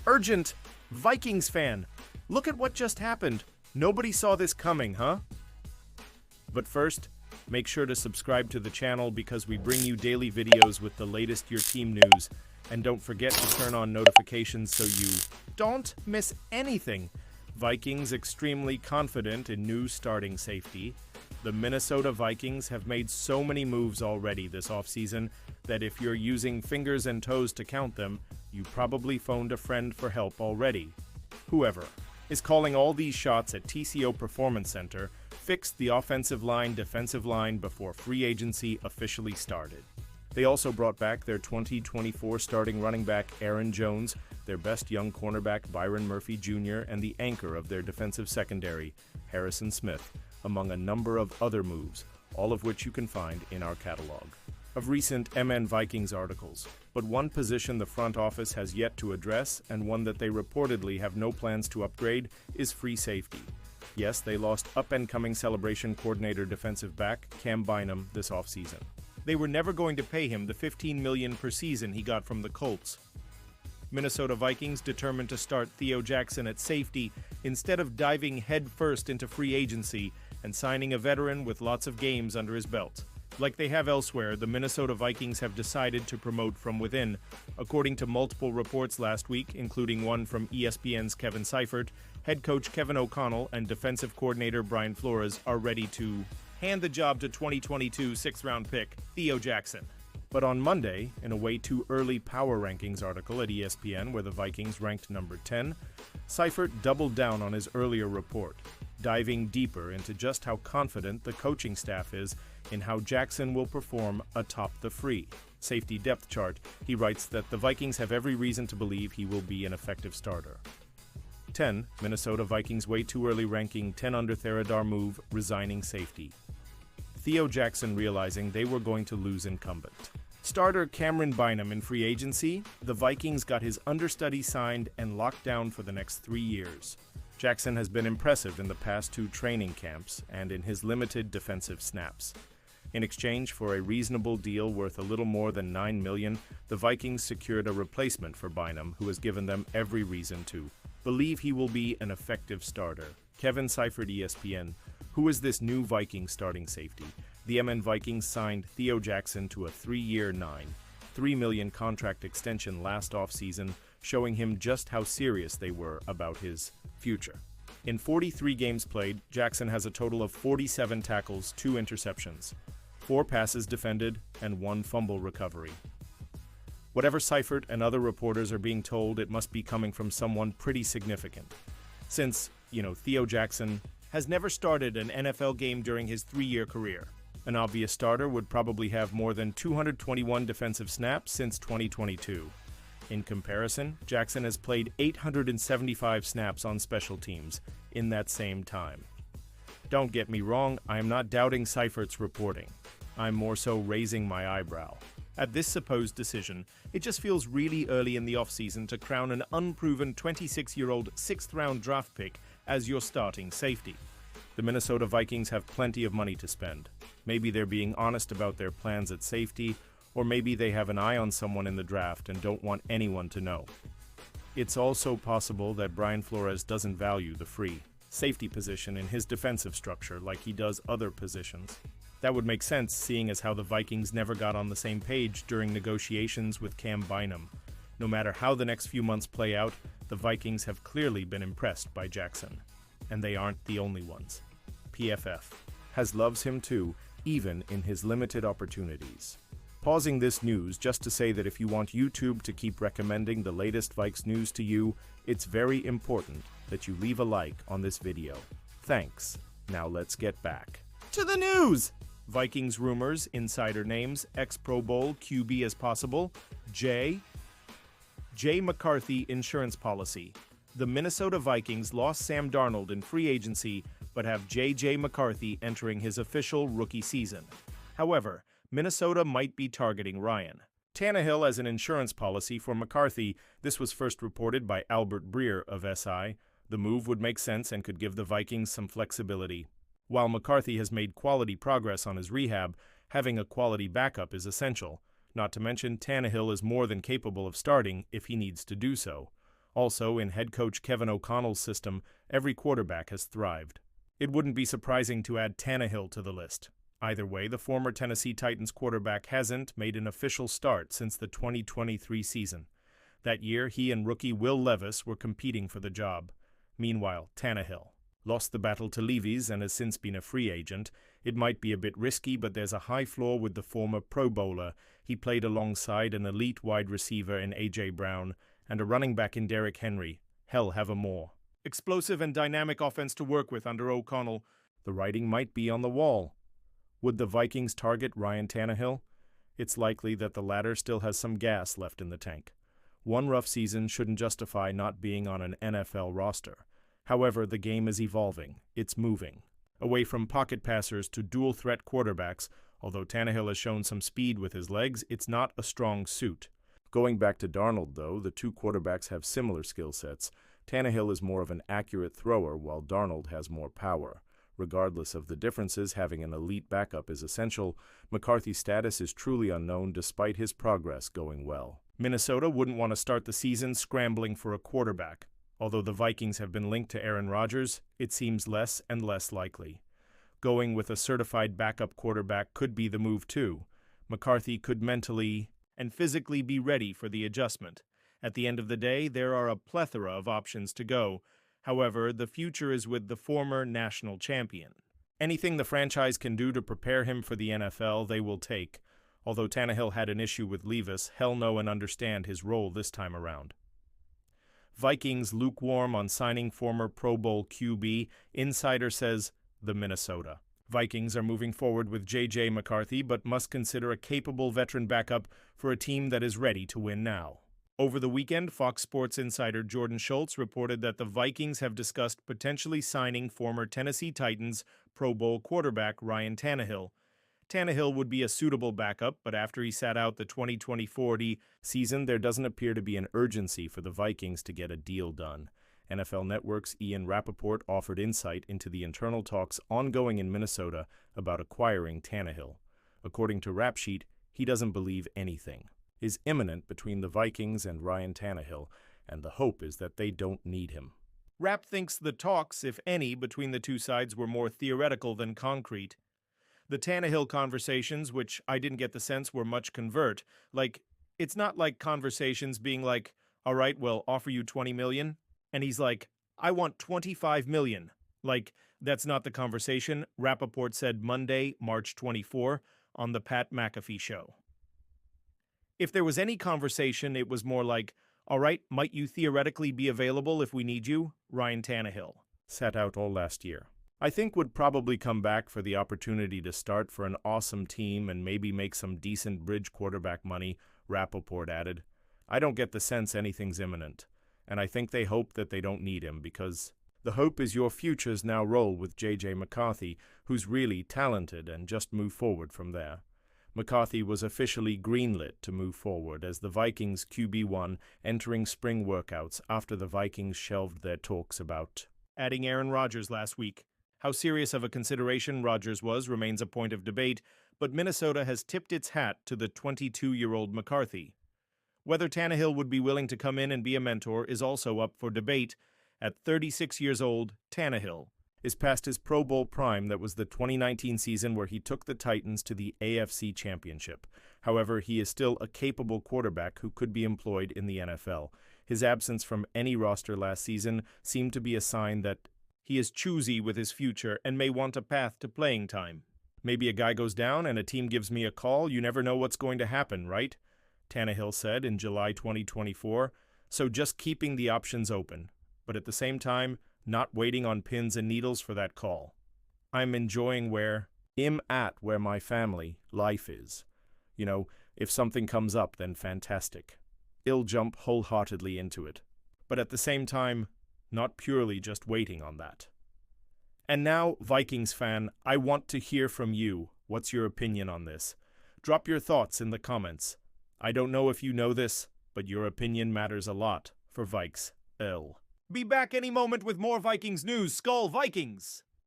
Urgent! Vikings fan! Look at what just happened. Nobody saw this coming, huh? But first, make sure to subscribe to the channel because we bring you daily videos with the latest your team news. And don't forget to turn on notifications so you don't miss anything. Vikings extremely confident in new starting safety. The Minnesota Vikings have made so many moves already this offseason that if you're using fingers and toes to count them, you probably phoned a friend for help already. Whoever is calling all these shots at TCO Performance Center fixed the offensive line, defensive line before free agency officially started. They also brought back their 2024 starting running back Aaron Jones, their best young cornerback Byron Murphy Jr., and the anchor of their defensive secondary, Harrison Smith, among a number of other moves, all of which you can find in our catalog of recent MN Vikings articles. But one position the front office has yet to address, and one that they reportedly have no plans to upgrade, is free safety. Yes, they lost up-and-coming celebration coordinator defensive back Cam Bynum this offseason. They were never going to pay him the $15 million per season he got from the Colts. Minnesota Vikings determined to start Theo Jackson at safety instead of diving headfirst into free agency and signing a veteran with lots of games under his belt. Like they have elsewhere, the Minnesota Vikings have decided to promote from within. According to multiple reports last week, including one from ESPN's Kevin Seifert, head coach Kevin O'Connell and defensive coordinator Brian Flores are ready to hand the job to 2022 sixth-round pick Theo Jackson. But on Monday, in a way too early power rankings article at ESPN where the Vikings ranked number 10, Seifert doubled down on his earlier report, diving deeper into just how confident the coaching staff is in how Jackson will perform atop the free safety depth chart. He writes that the Vikings have every reason to believe he will be an effective starter. 10. Minnesota Vikings way too early ranking 10 under Theradar move, resigning safety. Theo Jackson realizing they were going to lose incumbent starter Cameron Bynum in free agency, the Vikings got his understudy signed and locked down for the next 3 years. Jackson has been impressive in the past 2 training camps and in his limited defensive snaps. In exchange for a reasonable deal worth a little more than $9 million, the Vikings secured a replacement for Bynum who has given them every reason to believe he will be an effective starter. Kevin Seifert, ESPN. Who is this new Viking starting safety? The MN Vikings signed Theo Jackson to a 3-year, $9.3 million contract extension last offseason, showing him just how serious they were about his future. In 43 games played, Jackson has a total of 47 tackles, 2 interceptions, 4 passes defended, and 1 fumble recovery. Whatever Seifert and other reporters are being told, it must be coming from someone pretty significant. Since, Theo Jackson has never started an NFL game during his 3-year career. An obvious starter would probably have more than 221 defensive snaps since 2022. In comparison, Jackson has played 875 snaps on special teams in that same time. Don't get me wrong, I am not doubting Seifert's reporting. I'm more so raising my eyebrow at this supposed decision. It just feels really early in the offseason to crown an unproven 26-year-old 6th-round draft pick as your starting safety. The Minnesota Vikings have plenty of money to spend. Maybe they're being honest about their plans at safety, or maybe they have an eye on someone in the draft and don't want anyone to know. It's also possible that Brian Flores doesn't value the free safety position in his defensive structure like he does other positions. That would make sense, seeing as how the Vikings never got on the same page during negotiations with Cam Bynum. No matter how the next few months play out, the Vikings have clearly been impressed by Jackson. And they aren't the only ones. PFF loves him too, even in his limited opportunities. Pausing this news just to say that if you want YouTube to keep recommending the latest Vikes news to you, it's very important that you leave a like on this video. Thanks. Now let's get back to the news! Vikings rumors, insider names, ex-Pro Bowl QB as possible, J. McCarthy insurance policy. The Minnesota Vikings lost Sam Darnold in free agency, but have J.J. McCarthy entering his official rookie season. However, Minnesota might be targeting Ryan Tannehill as an insurance policy for McCarthy. This was first reported by Albert Breer of SI. The move would make sense and could give the Vikings some flexibility. While McCarthy has made quality progress on his rehab, having a quality backup is essential. Not to mention, Tannehill is more than capable of starting if he needs to do so. Also, in head coach Kevin O'Connell's system, every quarterback has thrived. It wouldn't be surprising to add Tannehill to the list. Either way, the former Tennessee Titans quarterback hasn't made an official start since the 2023 season. That year, he and rookie Will Levis were competing for the job. Meanwhile, Tannehill lost the battle to Levis and has since been a free agent. It might be a bit risky, but there's a high floor with the former Pro Bowler. He played alongside an elite wide receiver in A.J. Brown and a running back in Derrick Henry. Hell, have a more explosive and dynamic offense to work with under O'Connell. The writing might be on the wall. Would the Vikings target Ryan Tannehill? It's likely that the latter still has some gas left in the tank. One rough season shouldn't justify not being on an NFL roster. However, the game is evolving. It's moving away from pocket passers to dual-threat quarterbacks. Although Tannehill has shown some speed with his legs, it's not a strong suit. Going back to Darnold, though, the two quarterbacks have similar skill sets. Tannehill is more of an accurate thrower, while Darnold has more power. Regardless of the differences, having an elite backup is essential. McCarthy's status is truly unknown despite his progress going well. Minnesota wouldn't want to start the season scrambling for a quarterback. Although the Vikings have been linked to Aaron Rodgers, it seems less and less likely. Going with a certified backup quarterback could be the move too. McCarthy could mentally and physically be ready for the adjustment. At the end of the day, there are a plethora of options to go. However, the future is with the former national champion. Anything the franchise can do to prepare him for the NFL, they will take. Although Tannehill had an issue with Levis, he'll know and understand his role this time around. Vikings lukewarm on signing former Pro Bowl QB. Insider says the Minnesota Vikings are moving forward with J.J. McCarthy, but must consider a capable veteran backup for a team that is ready to win now. Over the weekend, Fox Sports insider Jordan Schultz reported that the Vikings have discussed potentially signing former Tennessee Titans Pro Bowl quarterback Ryan Tannehill. Tannehill would be a suitable backup, but after he sat out the 2024 season, there doesn't appear to be an urgency for the Vikings to get a deal done. NFL Network's Ian Rappaport offered insight into the internal talks ongoing in Minnesota about acquiring Tannehill. According to Rap Sheet, he doesn't believe anything is imminent between the Vikings and Ryan Tannehill, and the hope is that they don't need him. Rap thinks the talks, if any, between the two sides were more theoretical than concrete. The Tannehill conversations, which I didn't get the sense were much convert, it's not like conversations being like, all right, we'll offer you $20 million, and he's like, I want $25 million. That's not the conversation, Rappaport said Monday, March 24, on the Pat McAfee show. If there was any conversation, it was more like, all right, might you theoretically be available if we need you? Ryan Tannehill sat out all last year. I think would probably come back for the opportunity to start for an awesome team and maybe make some decent bridge quarterback money, Rappaport added. I don't get the sense anything's imminent, and I think they hope that they don't need him because the hope is your futures now roll with J.J. McCarthy, who's really talented, and just move forward from there. McCarthy was officially greenlit to move forward as the Vikings QB1 entering spring workouts after the Vikings shelved their talks about adding Aaron Rodgers last week. How serious of a consideration Rodgers was remains a point of debate, but Minnesota has tipped its hat to the 22-year-old McCarthy. Whether Tannehill would be willing to come in and be a mentor is also up for debate. At 36 years old, Tannehill is past his Pro Bowl prime that was the 2019 season where he took the Titans to the AFC Championship. However, he is still a capable quarterback who could be employed in the NFL. His absence from any roster last season seemed to be a sign that he is choosy with his future and may want a path to playing time. Maybe a guy goes down and a team gives me a call. You never know what's going to happen, right? Tannehill said in July 2024. So just keeping the options open, but at the same time, not waiting on pins and needles for that call. I'm enjoying where my family life is. If something comes up, then fantastic. I'll jump wholeheartedly into it. But at the same time, not purely just waiting on that. And now, Vikings fan, I want to hear from you. What's your opinion on this? Drop your thoughts in the comments. I don't know if you know this, but your opinion matters a lot for Vikes L. Be back any moment with more Vikings news. Skol Vikings!